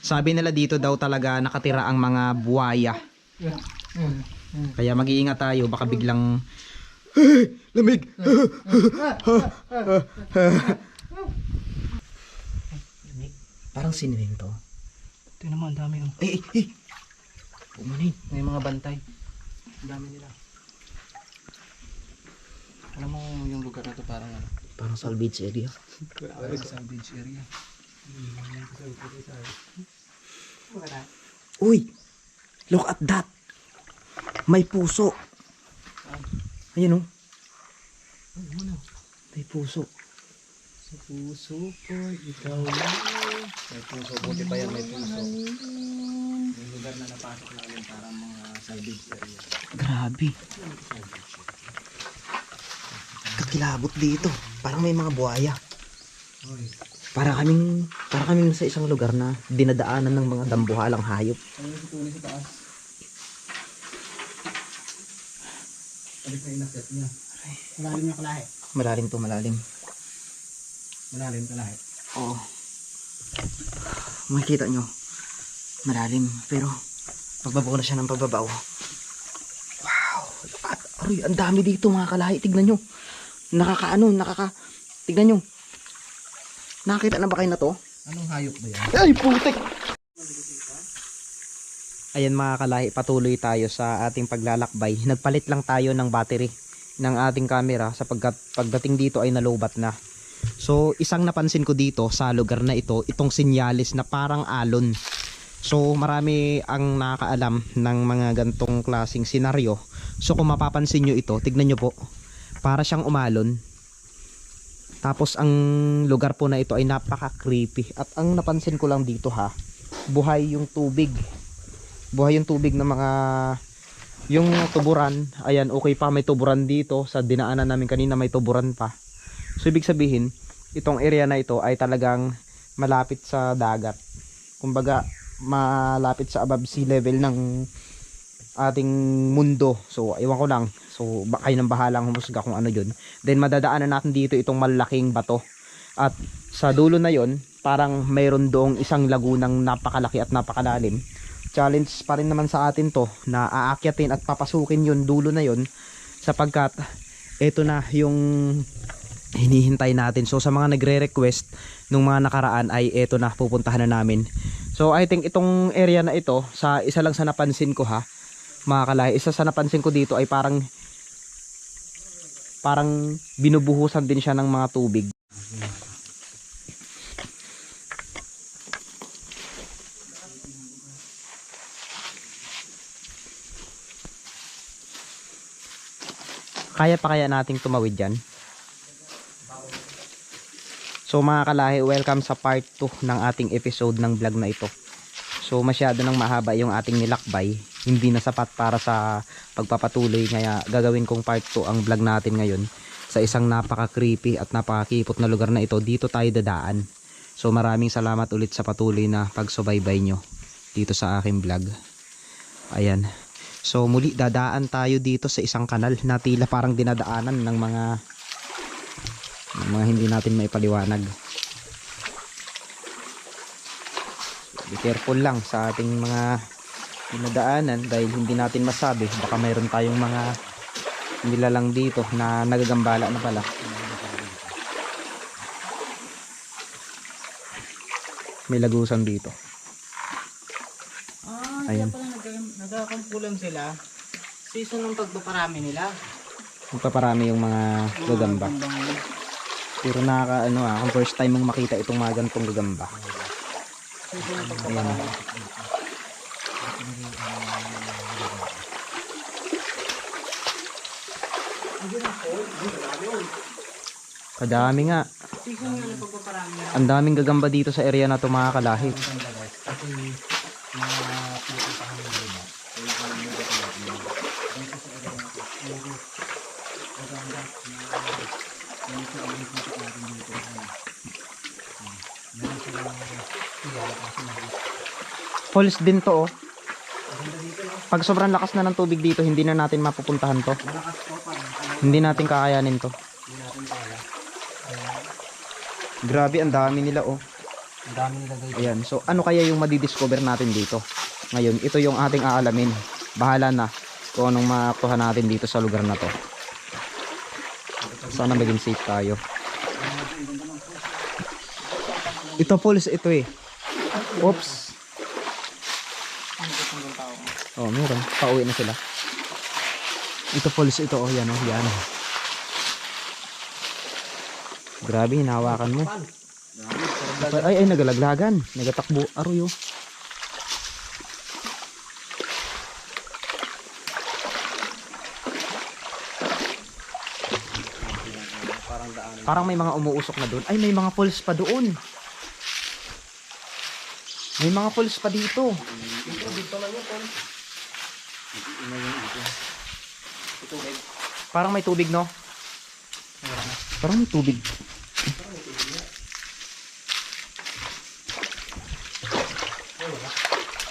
Sabi nila dito daw talaga nakatira ang mga buwaya. Kaya mag-iingat tayo, baka biglang lamig. Parang sinimento. Tingnan mo, ang dami. Pumanin. May mga bantay. Ang dami nila. Alam mo yung lugar na to parang ano? Parang salvage area. Parang salvage area. Uy! Look at that! May puso. Ayun oh. May puso. Sa puso ko, ikaw na. May puso, buti pa yan, may puso. Yung lugar na napasok namin parang mga salvage area. Grabe. Kakilabot dito. Parang may mga buhaya. Para kaming sa isang lugar na dinadaanan ng mga dambuhalang hayop. Ano yung tuloy sa taas? Balik na inakyat niya. Malalim yung kalahe. Malalim to, malalim. Malalim kalahe. Oo. Makikita nyo. Malalim. Pero pagbabaw na siya ng pagbabaw. Wow. At aroy, ang dami dito mga kalahi. Tignan nyo. Tignan nyo. Nakakita na ba kayo na to? Anong hayop ba yan? Ay, putik! Ayan mga kalahi, patuloy tayo sa ating paglalakbay. Nagpalit lang tayo ng battery ng ating camera sapagkat pagdating dito ay nalobat na. So, isang napansin ko dito sa lugar na ito, itong sinyalis na parang alon. So, marami ang nakakaalam ng mga gantong klaseng senaryo. So, kung mapapansin nyo ito, tignan nyo po. Para siyang umalon. Tapos, ang lugar po na ito ay napaka-creepy. At ang napansin ko lang dito ha, buhay yung tubig. Buhay yung tubig ng mga... Yung tuburan, ayan, okay pa, may tuburan dito. Sa dinaanan namin kanina, may tuburan pa. So, ibig sabihin, itong area na ito ay talagang malapit sa dagat. Kumbaga, malapit sa above sea level ng ating mundo. So, iwan ko lang. So, kayo nang bahalang humusga kung ano yun. Then, madadaanan natin dito itong malaking bato. At sa dulo na yon, parang mayroon doong isang lagunang napakalaki at napakalalim. Challenge pa rin naman sa atin to na aakyatin at papasukin yun dulo na yon sapagkat ito na yung hinihintay natin. So sa mga nagre-request nung mga nakaraan ay ito na, pupuntahan na namin. So I think itong area na ito, sa isa lang sa napansin ko ha mga kalahi, isa sa napansin ko dito ay parang binubuhusan din siya ng mga tubig. Kaya pa kaya nating tumawid dyan? So mga kalahi, welcome sa part 2 ng ating episode ng vlog na ito. So masyado nang mahaba yung ating nilakbay. Hindi na sapat para sa pagpapatuloy. Kaya gagawin kong part 2 ang vlog natin ngayon. Sa isang napaka-creepy at napaka-kipot na lugar na ito. Dito tayo dadaan. So maraming salamat ulit sa patuloy na pagsubaybay nyo dito sa aking vlog. Ayan. So muli dadaan tayo dito sa isang kanal na tila parang dinadaanan ng mga hindi natin maipaliwanag. Be careful lang sa ating mga dinadaanan dahil hindi natin masabi, baka mayroon tayong mga nilalang dito na nagagambala na pala. May lagusan dito. Ayan. Nagkakampulan sila. Season ng pagpaparami nila. Magpaparami yung mga gagamba. Pero kung first time mong makita itong mga ganitong gagamba. Ayan. Kadami nga. Ang daming gagamba dito sa area na ito mga kalahi. Falls din to oh. Pag sobrang lakas na ng tubig dito, hindi na natin mapupuntahan to. Hindi natin kakayanin to. Grabe, ang dami nila oh. Ang dami nilagay. Ayan, so ano kaya yung madidiscover natin dito? Ngayon, ito yung ating aalamin. Bahala na kung anong makuha natin dito sa lugar na to. Sana maging safe tayo. Ito falls ito eh. Oops. Oh, meron. Pauwi na sila. Ito falls ito. Oh, yan oh, yan. Grabe, hinahawakan mo. Ay, nagalaglagan. Nagatakbo. Aroy oh. Parang may mga umuusok na doon. Ay, may mga falls pa doon. May mga falls pa dito. Parang may tubig, no? Parang may tubig.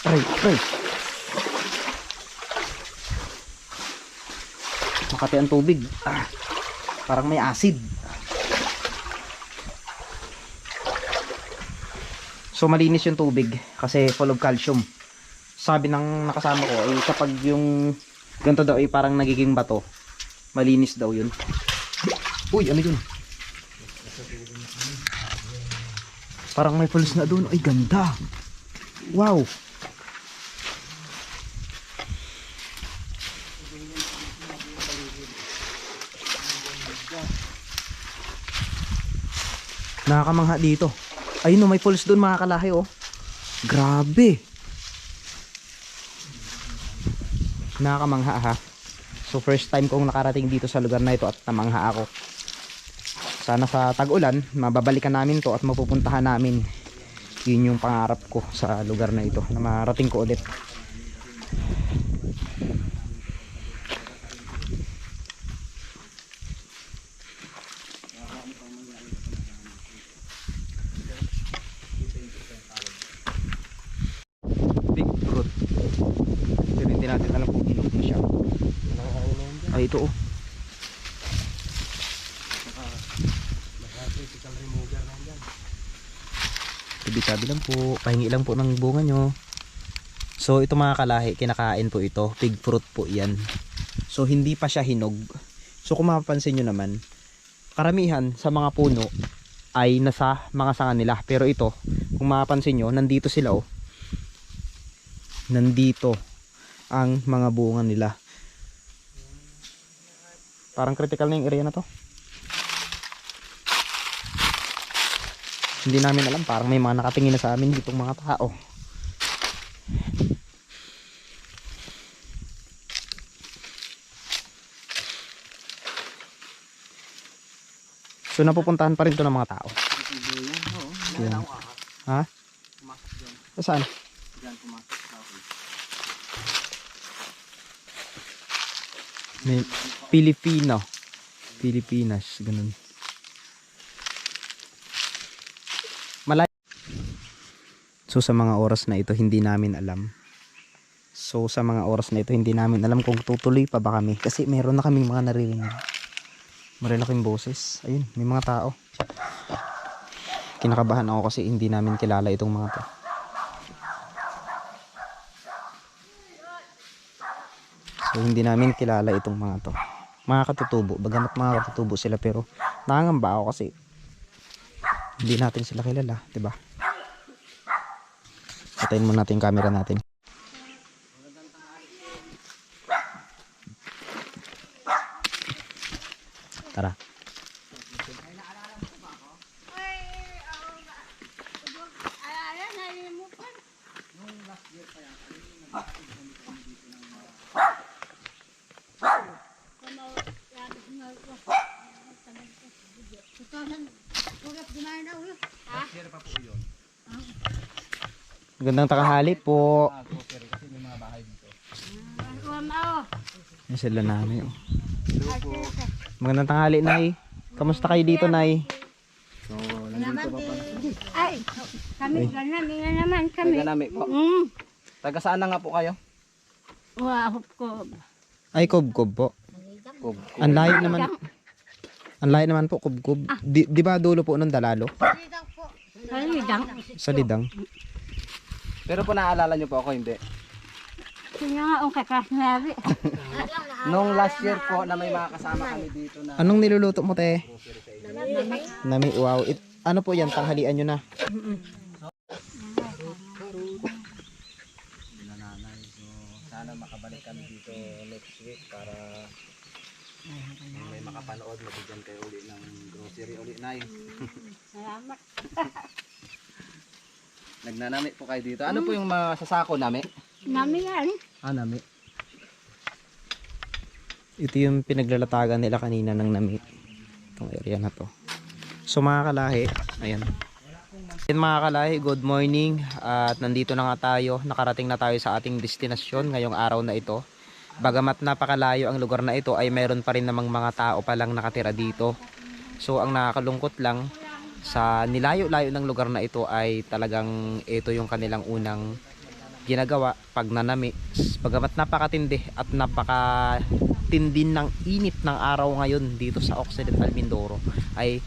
Aray. Makati ang tubig. Parang may acid. So malinis yung tubig kasi full of calcium. Sabi ng nakasama ko ay kapag yung ganito daw ay parang nagiging bato, malinis daw yun. Uy, ano yun? Parang may falls na doon. Ay, ganda. Wow. Nakakamangha dito. Ayun no, may falls doon mga kalahi oh. Grabe. Nakakamangha ha. So first time kong nakarating dito sa lugar na ito at namangha ako. Sana sa tag-ulan, mababalikan namin to at mapupuntahan namin. Yun yung pangarap ko sa lugar na ito, na marating ko ulit. Big fruit. Pero hindi natin alam kung hinog na siya. Ay, ito oh. Tabi-tabi lang po, pahingi lang po ng bunga nyo. So ito mga kalahi, kinakain po ito, pig fruit po yan. So hindi pa siya hinog. So kung mapapansin nyo naman, karamihan sa mga puno ay nasa mga sanga nila. Pero ito, kung mapapansin nyo, nandito sila oh. Nandito ang mga bunga nila. Parang critical na yung area na to. Hindi namin alam, parang may mga nakatingin na sa amin ditong mga tao. So napupuntahan pa rin to ng mga tao. Yan. Ha? Saan? May Pilipinas, ganun. So sa mga oras na ito hindi namin alam. Kung tutuloy pa ba kami kasi meron na kaming mga naririnig. Malalaking boses. Ayun, may mga tao. Kinakabahan ako kasi hindi namin kilala itong mga to. So hindi namin kilala itong mga to. Mga katutubo, bagamat mga katutubo sila pero nangangamba ako kasi hindi natin sila kilala, 'di ba? Patayin muna natin yung camera natin. Tara. Magandang tanghali po. Yan sila nanay. Oh. Magandang tanghali, Nay. Kamusta kayo dito, Nay? Ay, kami naman kami. Taga-nami po. Taga saan na nga po kayo? Wahop ko. Ay, kubkob po. Ang layo naman. Ang layo naman po, kubkob. Di ba dulo po ng Dalalo? Salidang. Sa Lidang. Pero po naaalala niyo po ako, hindi? Sino nga ang kakasnari? Nung last year po na may mga kasama kami dito na Anong niluluto mo, te? Nami. Wow. Ano po yan? Tanghalian nyo na. nananay. So, sana makabalik kami dito next week para may makapanood, mabigyan kayo uli ng grocery uli na yun. Salamat. Nagnanami po kayo dito. Ano po yung mga sasako nami? Nami yan. Nami. Ito yung pinaglalatagan nila kanina ng nami. Itong area na to. So mga kalahi, ayan. Yan mga kalahi, good morning. At nandito na nga tayo, nakarating na tayo sa ating destinasyon ngayong araw na ito. Bagamat napakalayo ang lugar na ito ay meron pa rin namang mga tao pa lang nakatira dito. So ang nakakalungkot lang sa nilayo-layo ng lugar na ito ay talagang ito yung kanilang unang ginagawa pag nanami. Bagamat napakatindi at napakatindi ng init ng araw ngayon dito sa Occidental Mindoro ay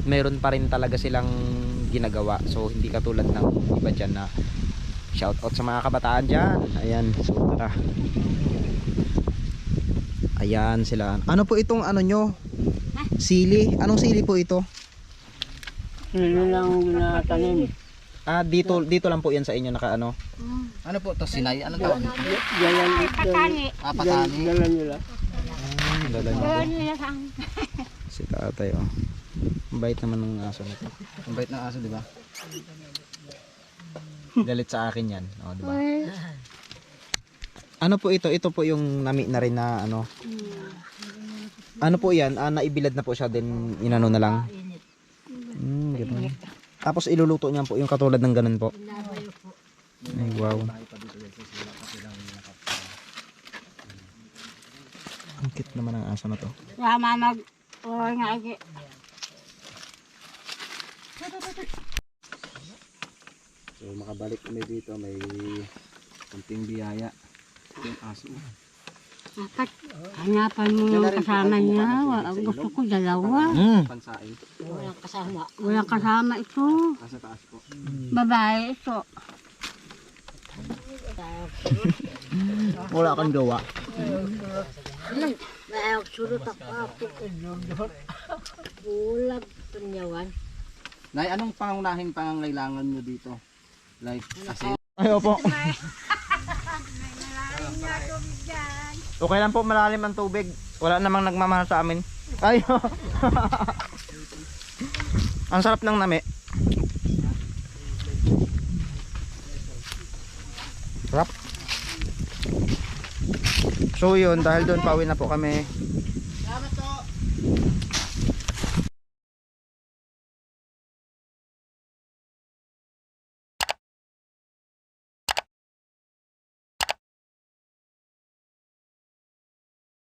meron pa rin talaga silang ginagawa. So hindi katulad ng iba dyan na shout out sa mga kabataan dyan. Ayan, so tara. Ayan sila. Ano po itong ano nyo? Sili. Anong sili po ito? Sino lang natanim? Ah, dito lang po yan sa inyo naka ano. Ano po to sinay? Anong tawag dito? Ay, patani. Patani. Dala nyo. Doon nila sa Si tatay oh. Ang bait naman ng aso na to. Ang bait ng aso, di ba? Galit sa akin yan. Oh, di ba? Ano po ito? Ito po yung nami na rin na ano. Ano po yan? Ah, naibilad na po siya din inano na lang. Ganun. Tapos iluluto niyan po yung katulad ng ganun po. Ay, wow. Ang cute naman ang aso na to. Sama mag... O nga agi. So makabalik kami dito, may kunting biyaya. Yung aso. Dapat hanapan mo yung kasama niya. Ang gusto ko dalawa. Pansain. Walang kasama ito. Nasa taas po. Babae ito. Wala kang gawa. Nay, anong pangunahing pangangailangan nyo dito? Like, kasi Ayaw po. Okay lang po, malalim ang tubig. Wala namang nagmamahal sa amin. Ayaw. Ang sarap ng nami. Sarap. So yun, dahil doon pauwi na po kami.